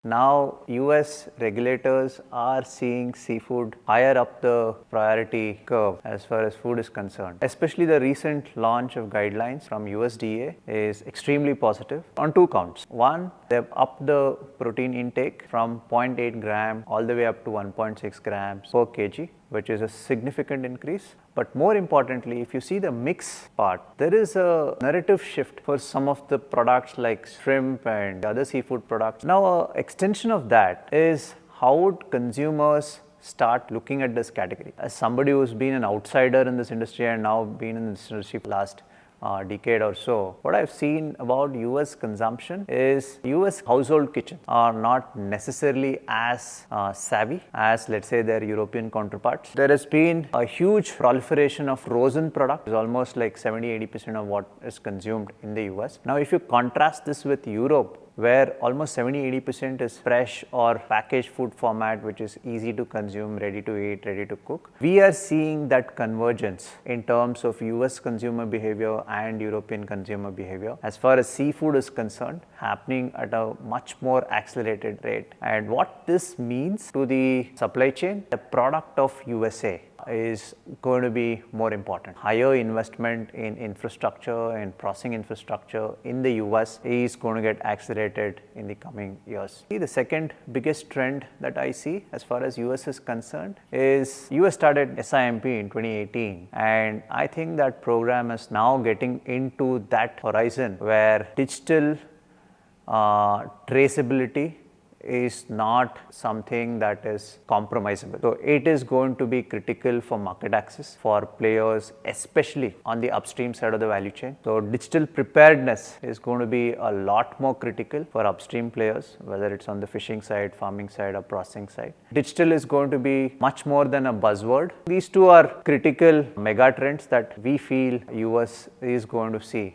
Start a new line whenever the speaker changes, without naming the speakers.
Now, US regulators are seeing seafood higher up the priority curve as far as food is concerned. Especially the recent launch of guidelines from USDA is extremely positive on two counts. One, they've upped the protein intake from 0.8 gram all the way up to 1.6 grams per kg, which is a significant increase. But more importantly, if you see the mix part, there is a narrative shift for some of the products like shrimp and other seafood products. Now, an extension of that is how would consumers start looking at this category? As somebody who's been an outsider in this industry and now been in this industry for the last decade or so, what I've seen about US consumption is US household kitchen are not necessarily as savvy as, let's say, their European counterparts. There has been a huge proliferation of frozen products. It's almost like 70-80% of what is consumed in the US. Now, if you contrast this with Europe, where almost 70-80% is fresh or packaged food format, which is easy to consume, ready to eat, ready to cook. We are seeing that convergence in terms of US consumer behavior and European consumer behavior as far as seafood is concerned, happening at a much more accelerated rate. And what this means to the supply chain, the product of USA is going to be more important. Higher investment in infrastructure and processing infrastructure in the US is going to get accelerated in the coming years. The second biggest trend that I see as far as US is concerned is US started SIMP in 2018, and I think that program is now getting into that horizon where digital traceability is not something that is compromisable. So it is going to be critical for market access for players, especially on the upstream side of the value chain. So digital preparedness is going to be a lot more critical for upstream players, whether it's on the fishing side, farming side, or processing side. Digital is going to be much more than a buzzword. These two are critical mega trends that we feel US is going to see